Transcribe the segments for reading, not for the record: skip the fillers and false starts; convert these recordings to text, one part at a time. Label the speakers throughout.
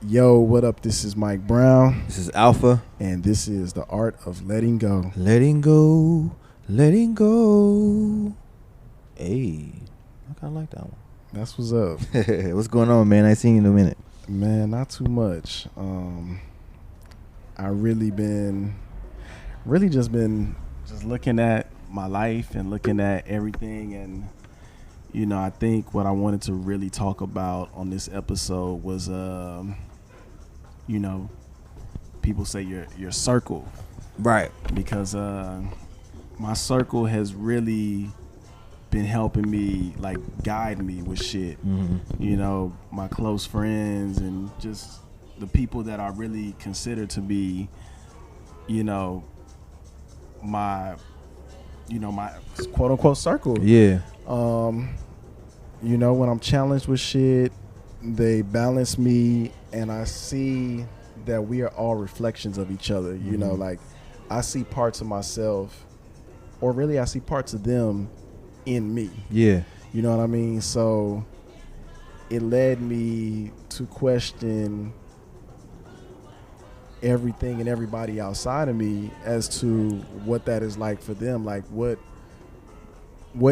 Speaker 1: Yo, what up? This is Mike Brown,
Speaker 2: This is Alpha.
Speaker 1: and this is The Art of Letting Go.
Speaker 2: Letting go. Letting go. Hey, I kind of like that one.
Speaker 1: That's what's up.
Speaker 2: What's going on, man? I ain't seen you in a minute.
Speaker 1: Man, not too much. I really just been looking at my life and looking at everything, and I think what I wanted to really talk about on this episode was people say your circle,
Speaker 2: Right.
Speaker 1: because my circle has really been helping me, like, guide me with shit.
Speaker 2: Mm-hmm.
Speaker 1: My close friends and just the people that I really consider to be, my quote unquote circle.
Speaker 2: Yeah.
Speaker 1: When I'm challenged with shit, they balance me, and I see that we are all reflections of each other.
Speaker 2: Mm-hmm.
Speaker 1: Like, I see parts of myself, or really I see parts of them in me.
Speaker 2: Yeah.
Speaker 1: You know what I mean? So it led me to question everything and everybody outside of me as to what that is like for them. Like, what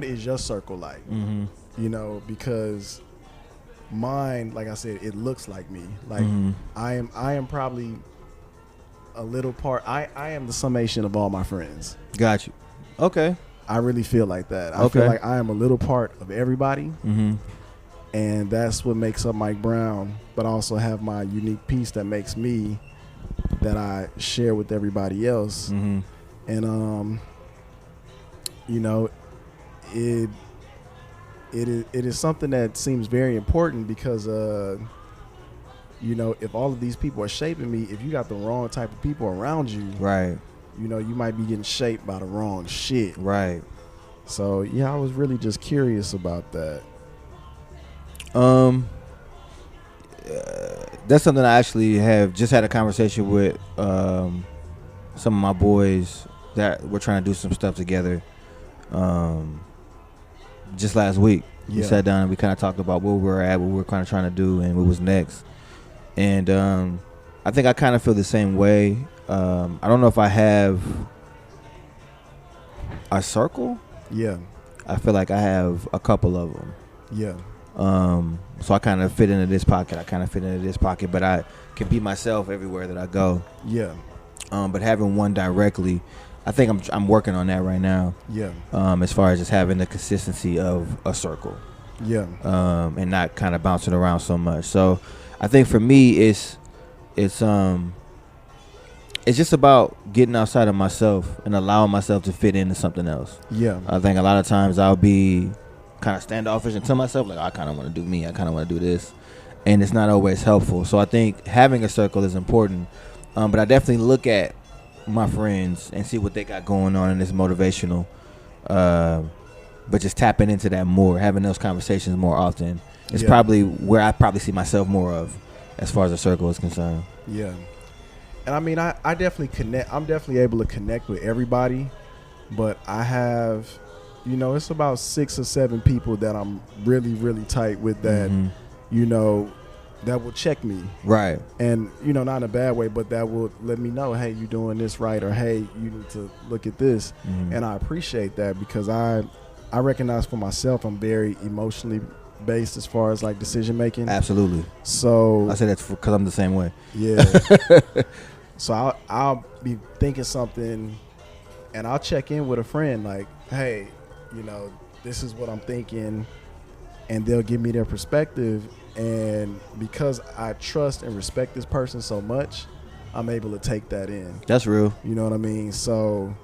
Speaker 1: is your circle like?
Speaker 2: Mm-hmm.
Speaker 1: Because mine, like I said, it looks like me. Like,
Speaker 2: Mm-hmm.
Speaker 1: I am probably a little part. I am the summation of all my friends.
Speaker 2: Got you. Okay.
Speaker 1: I really feel like that. I
Speaker 2: Okay.
Speaker 1: feel like I am a little part of everybody,
Speaker 2: Mm-hmm.
Speaker 1: and that's what makes up Mike Brown. But I also have my unique piece that makes me, that I share with everybody else.
Speaker 2: Mm-hmm.
Speaker 1: And it is something that seems very important, because if all of these people are shaping me, if you got the wrong type of people around you,
Speaker 2: Right.
Speaker 1: you might be getting shaped by the wrong shit.
Speaker 2: Right.
Speaker 1: So yeah, I was really just curious about that.
Speaker 2: That's something I actually have just had a conversation with some of my boys that we're trying to do some stuff together. Just last week, we
Speaker 1: Yeah.
Speaker 2: sat down and we kind of talked about where we're at, what we're kind of trying to do, and what was next. And I think I kind of feel the same way. I don't know if I have a circle.
Speaker 1: Yeah,
Speaker 2: I feel like I have a couple of them.
Speaker 1: yeah,
Speaker 2: So I kind of fit into this pocket. I kind of fit into this pocket, but I can be myself everywhere that I go.
Speaker 1: yeah,
Speaker 2: But having one directly, I think I'm working on that right now.
Speaker 1: yeah,
Speaker 2: As far as just having the consistency of a circle,
Speaker 1: yeah,
Speaker 2: and not kind of bouncing around so much. So I think for me, it's just about getting outside of myself and allowing myself to fit into something else.
Speaker 1: yeah,
Speaker 2: I think a lot of times I'll be kind of standoffish and tell myself, like, I kind of want to do me. I kind of want to do this. And it's not always helpful. So I think having a circle is important. But I definitely look at my friends and see what they got going on, and it's motivational. But just tapping into that more, having those conversations more often, is
Speaker 1: Yeah.
Speaker 2: probably where I probably see myself more of as far as the circle is concerned.
Speaker 1: yeah. And I mean, I definitely connect. I'm definitely able to connect with everybody, but I have, it's about 6 or 7 people that I'm really, really tight with, that,
Speaker 2: Mhm.
Speaker 1: that will check me.
Speaker 2: Right.
Speaker 1: And, not in a bad way, but that will let me know, hey, you're doing this right, or hey, you need to look at this.
Speaker 2: Mhm.
Speaker 1: And I appreciate that, because I recognize for myself, I'm very emotionally based as far as, like, decision making.
Speaker 2: Absolutely.
Speaker 1: So
Speaker 2: I say that's because I'm the same way.
Speaker 1: yeah. So I'll be thinking something, and I'll check in with a friend, like, hey, this is what I'm thinking, and they'll give me their perspective. And because I trust and respect this person so much, I'm able to take that in.
Speaker 2: That's real.
Speaker 1: You know what I mean? So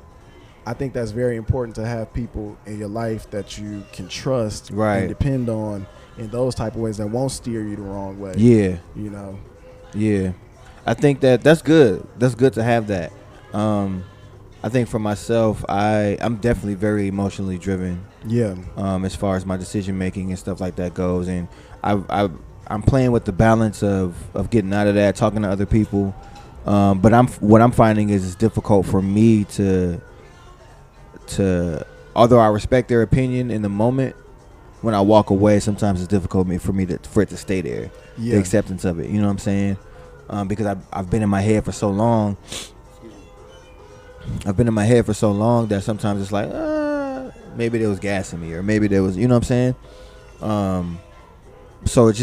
Speaker 1: I think that's very important, to have people in your life that you can trust
Speaker 2: Right.
Speaker 1: and depend on in those type of ways, that won't steer you the wrong way.
Speaker 2: Yeah.
Speaker 1: Yeah.
Speaker 2: I think that's good. That's good to have that. I think for myself, I'm definitely very emotionally driven.
Speaker 1: Yeah.
Speaker 2: As far as my decision making and stuff like that goes, and I'm playing with the balance of getting out of that, talking to other people. But what I'm finding is it's difficult for me to although I respect their opinion in the moment, when I walk away, sometimes it's difficult for it to stay there.
Speaker 1: Yeah.
Speaker 2: The acceptance of it. You know what I'm saying? because I've been in my head for so long. I've been in my head for so long that sometimes it's like, maybe there was gas in me, or maybe there was, you know what I'm saying? So it's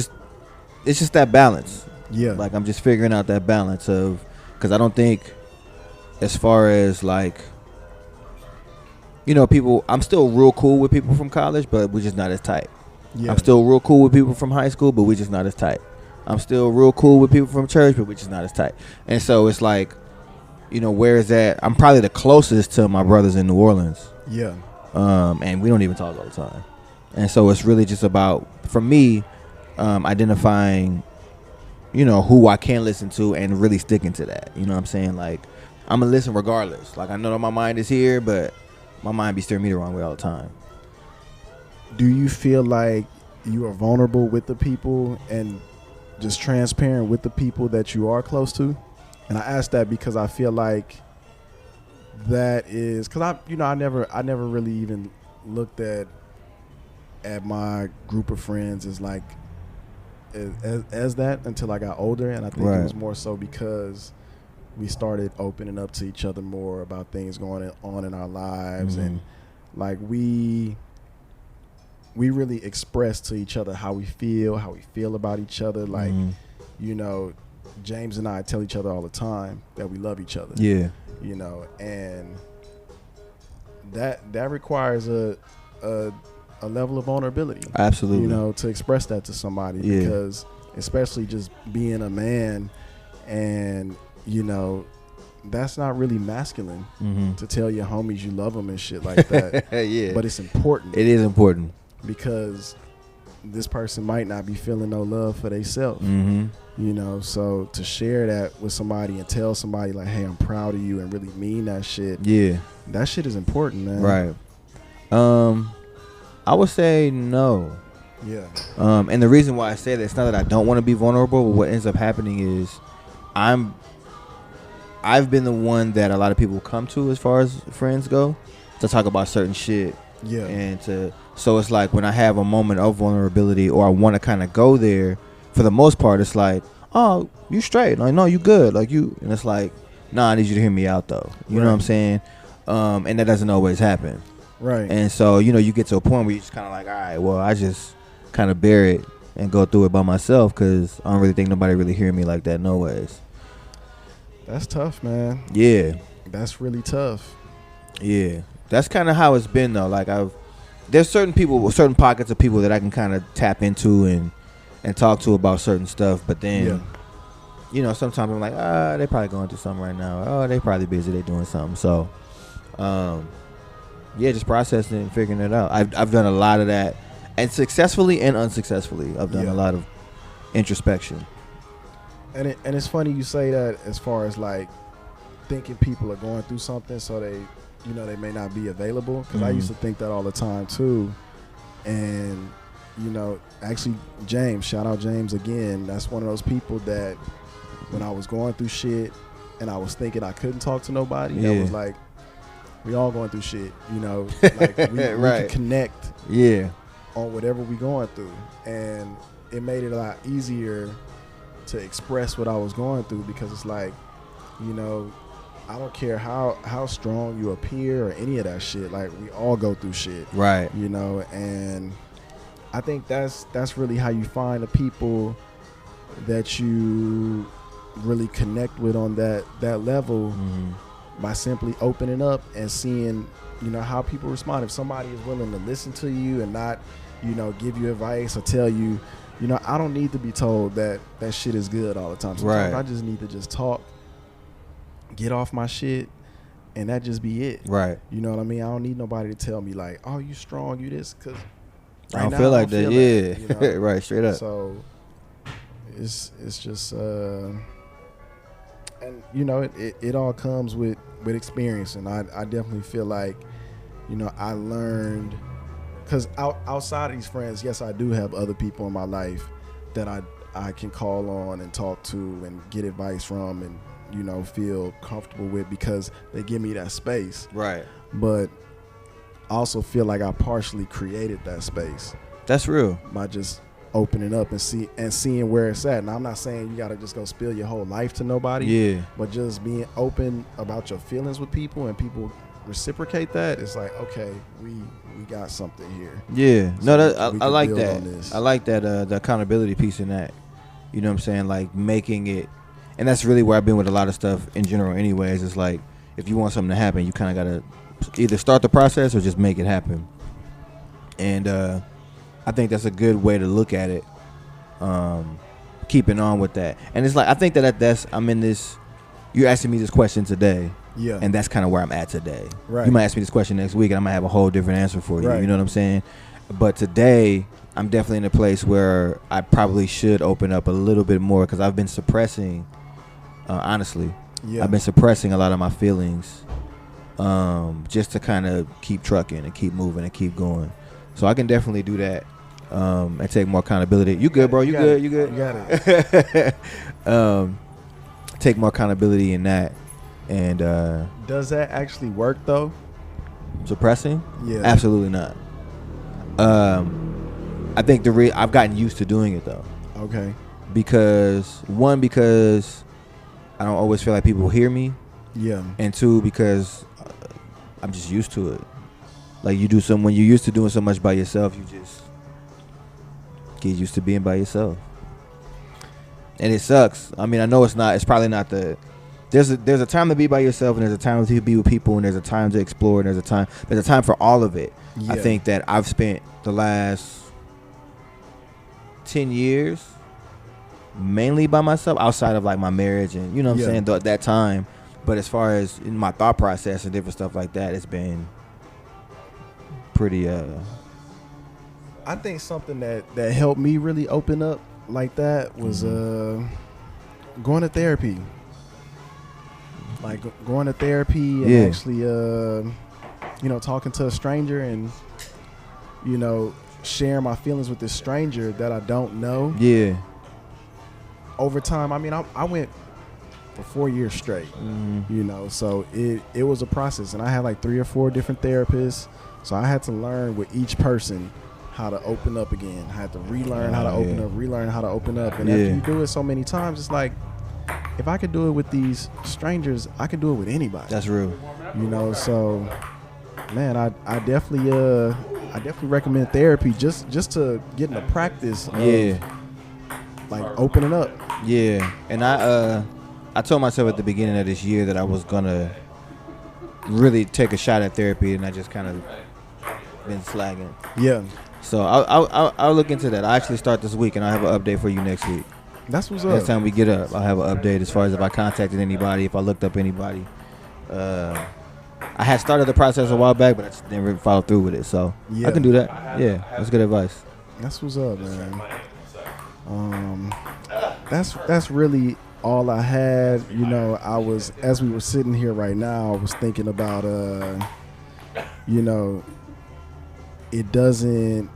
Speaker 2: just that balance.
Speaker 1: Yeah.
Speaker 2: Like, I'm just figuring out that balance of, because I don't think, as far as like, you know, people, I'm still real cool with people from college, but we're just not as tight.
Speaker 1: Yeah.
Speaker 2: I'm still real cool with people from high school, but we're just not as tight. I'm still real cool with people from church, but we're just not as tight. And so it's like, you know, where is that? I'm probably the closest to my brothers in New Orleans.
Speaker 1: Yeah.
Speaker 2: And we don't even talk all the time. And so it's really just about, for me, identifying, you know, who I can listen to and really sticking to that. You know what I'm saying? Like, I'm going to listen regardless. Like, I know that my mind is here, but my mind be steering me the wrong way all the time.
Speaker 1: Do you feel like you are vulnerable with the people and just transparent with the people that you are close to? And I ask that because I feel like that is, because I never really even looked at my group of friends as like as that until I got older, and I think it was more so because we started opening up to each other more about things going on in our lives, and like we really express to each other how we feel about each other. Like, you know, James and I tell each other all the time that we love each other.
Speaker 2: Yeah.
Speaker 1: You know, and that requires a level of vulnerability.
Speaker 2: Absolutely.
Speaker 1: You know, to express that to somebody, because especially just being a man, and you know, that's not really masculine to tell your homies you love them and shit like that.
Speaker 2: Yeah.
Speaker 1: But it's important.
Speaker 2: It is important.
Speaker 1: Because this person might not be feeling no love for themselves. You know, so to share that with somebody and tell somebody like, hey, I'm proud of you, and really mean that shit. Yeah. That shit is important, man.
Speaker 2: Right. I would say no.
Speaker 1: Yeah.
Speaker 2: And the reason why I say that, it's not that I don't want to be vulnerable, but what ends up happening is I've been the one that a lot of people come to as far as friends go to talk about certain shit.
Speaker 1: Yeah.
Speaker 2: And so it's like when I have a moment of vulnerability, or I want to kind of go there, for the most part, it's like, oh, you straight. Like, no, you good. Like, you, and it's like, nah, I need you to hear me out though. You know what I'm saying? And that doesn't always happen.
Speaker 1: Right.
Speaker 2: And so, you know, you get to a point where you just kind of like, all right, well, I just kind of bear it and go through it by myself, because I don't really think nobody really hear me like that no ways.
Speaker 1: That's tough, man.
Speaker 2: Yeah.
Speaker 1: That's really tough.
Speaker 2: Yeah. That's kind of how it's been though. Like, there's certain people, certain pockets of people that I can kind of tap into and talk to about certain stuff, but then, you know, sometimes I'm like, they probably going through something right now. Oh, they probably busy, they doing something. So, just processing and figuring it out. I've done a lot of that, and successfully and unsuccessfully. I've done a lot of introspection.
Speaker 1: And it's funny you say that, as far as like thinking people are going through something, so they, you know, they may not be available. Because I used to think that all the time too, and you know, actually, James, shout out James again. That's one of those people that when I was going through shit and I was thinking I couldn't talk to nobody, that was like, we all going through shit, you know, like we can connect on whatever we going through. And it made it a lot easier to express what I was going through, because it's like, you know, I don't care how strong you appear or any of that shit. Like, we all go through shit. Right. You know, and I think that's really how you find the people that you really connect with on that level, by simply opening up and seeing, you know, how people respond. If somebody is willing to listen to you and not, you know, give you advice or tell you, you know, I don't need to be told that shit is good all the time. Sometimes I just need to just talk, get off my shit, and that just be it. Right. You know what I mean? I don't need nobody to tell me like, oh, you strong, you this, because
Speaker 2: I don't feel like that. Yeah. You know? Right, straight up.
Speaker 1: So it's just and you know, it all comes with experience, and I definitely feel like, you know, I learned, because outside of these friends, yes, I do have other people in my life that I can call on and talk to and get advice from, and, you know, feel comfortable with, because they give me that space. Right. But I also feel like I partially created that space.
Speaker 2: That's real.
Speaker 1: By just opening up and seeing where it's at. Now I'm not saying you gotta just go spill your whole life to nobody.
Speaker 2: Yeah.
Speaker 1: But just being open about your feelings with people and people reciprocate that, it's like, okay, we got something here.
Speaker 2: Yeah.
Speaker 1: So
Speaker 2: No,
Speaker 1: we
Speaker 2: I
Speaker 1: can
Speaker 2: like
Speaker 1: build
Speaker 2: that.
Speaker 1: on this.
Speaker 2: I like that the accountability piece in that. You know what I'm saying? Like making it, and that's really where I've been with a lot of stuff in general anyways. It's like if you want something to happen, you kind of got to either start the process or just make it happen. And I think that's a good way to look at it. Keeping on with that. And it's like I think that's I'm in this, you're asking me this question today.
Speaker 1: Yeah.
Speaker 2: And that's kind of where I'm at today.
Speaker 1: Right.
Speaker 2: You might ask me this question next week and I might have a whole different answer for you.
Speaker 1: Right.
Speaker 2: You know what I'm saying? But today, I'm definitely in a place where I probably should open up a little bit more because I've been suppressing, honestly.
Speaker 1: Yeah.
Speaker 2: I've been suppressing a lot of my feelings just to kind of keep trucking and keep moving and keep going. So I can definitely do that and take more accountability. You good, bro? You good? You good?
Speaker 1: You got it.
Speaker 2: Take more accountability in that. And
Speaker 1: Does that actually work though?
Speaker 2: suppressing?
Speaker 1: Yeah.
Speaker 2: Absolutely not. I think I've gotten used to doing it though,
Speaker 1: Okay.
Speaker 2: because I don't always feel like people hear me,
Speaker 1: Yeah.
Speaker 2: and two, because I'm just used to it. Like when you're used to doing so much by yourself, you just get used to being by yourself, and it sucks. I mean, I know it's probably not the. There's a time to be by yourself, and there's a time to be with people, and there's a time to explore, and there's a time for all of it.
Speaker 1: Yeah.
Speaker 2: I think that I've spent the last 10 years mainly by myself, outside of like my marriage and you know what I'm saying, that time. But as far as in my thought process and different stuff like that, it's been pretty
Speaker 1: I think something that helped me really open up like that was going to therapy. Like going to therapy and actually talking to a stranger and sharing my feelings with this stranger that I don't know.
Speaker 2: Yeah.
Speaker 1: Over time, I mean, I went for 4 years straight, so it was a process, and I had like 3 or 4 different therapists, so I had to learn with each person how to open up again. I had to relearn how to relearn how to open up, and after you do it so many times, it's like, if I could do it with these strangers, I can do it with anybody.
Speaker 2: That's real.
Speaker 1: So man, I definitely recommend therapy just to get in the practice of like opening up.
Speaker 2: Yeah. And I told myself at the beginning of this year that I was gonna really take a shot at therapy, and I just kind of been slacking.
Speaker 1: Yeah.
Speaker 2: So I'll look into that. I actually start this week, and I'll have an update for you next week.
Speaker 1: That's what's up.
Speaker 2: Next time we get up, I'll have an update as far as if I contacted anybody, if I looked up anybody. I had started the process a while back, but I just didn't really follow through with it. So I can do that. Yeah, that's good advice.
Speaker 1: That's what's up, man. That's really all I had. I was, as we were sitting here right now, I was thinking about it doesn't,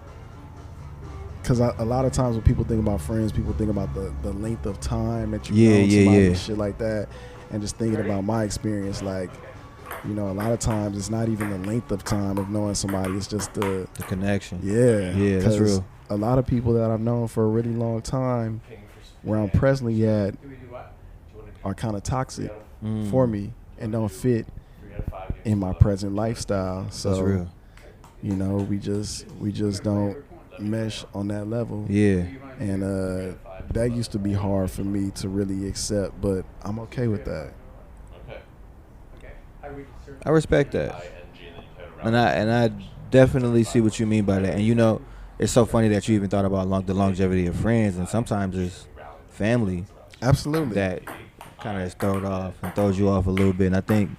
Speaker 1: because a lot of times when people think about friends, people think about the length of time that you know somebody and shit like that, and just thinking about my experience, like, a lot of times it's not even the length of time of knowing somebody, it's just the
Speaker 2: connection.
Speaker 1: Yeah,
Speaker 2: that's real.
Speaker 1: A lot of people that I've known for a really long time, where I'm presently at, are kind of toxic for me and don't fit in my present lifestyle. So
Speaker 2: that's real.
Speaker 1: We just don't mesh on that level.
Speaker 2: Yeah.
Speaker 1: And that used to be hard for me to really accept, but I'm okay with that.
Speaker 2: I respect that. And I definitely see what you mean by that. And it's so funny that you even thought about the longevity of friends, and sometimes it's family.
Speaker 1: Absolutely.
Speaker 2: That kind of throws you off a little bit. And I think,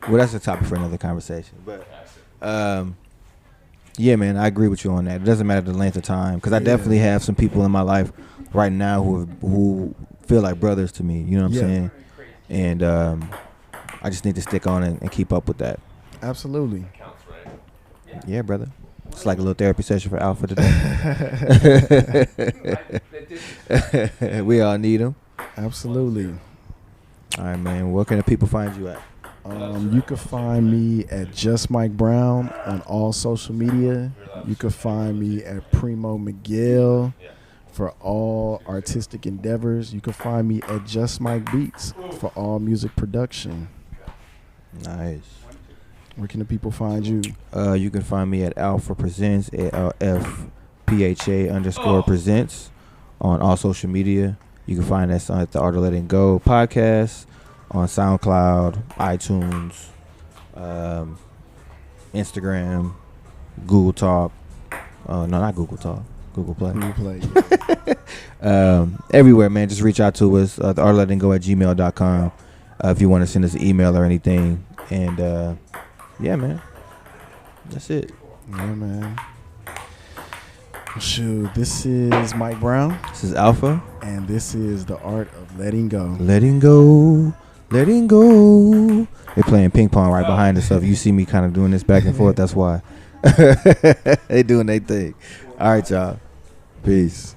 Speaker 2: that's a topic for another conversation. But yeah, man, I agree with you on that. It doesn't matter the length of time, because I definitely have some people in my life right now who feel like brothers to me. You know what I'm saying? And I just need to stick on it and keep up with that.
Speaker 1: Absolutely.
Speaker 2: Yeah, brother. It's like a little therapy session for Alpha today. We all need them.
Speaker 1: Absolutely.
Speaker 2: All right, man. Where can the people find you at?
Speaker 1: You can find me at Just Mike Brown on all social media. You can find me at Primo Miguel for all artistic endeavors. You can find me at Just Mike Beats for all music production.
Speaker 2: Nice.
Speaker 1: Where can the people find you?
Speaker 2: You can find me at Alpha Presents, ALFPHA_presents on all social media. You can find us at the Art of Letting Go podcast on SoundCloud, iTunes, Instagram, Google Talk. No, not Google Talk. Google Play.
Speaker 1: Google Play.
Speaker 2: Everywhere, man. Just reach out to us. The Art of Letting Go at gmail.com if you want to send us an email or anything. And yeah, man. That's it.
Speaker 1: Yeah, man. Shoot, this is Mike Brown.
Speaker 2: This is Alpha.
Speaker 1: And this is The Art of Letting Go.
Speaker 2: Letting go. Letting go. They're playing ping pong right behind us. So if you see me kind of doing this back and forth, that's why. They doing their thing. All right, y'all. Peace.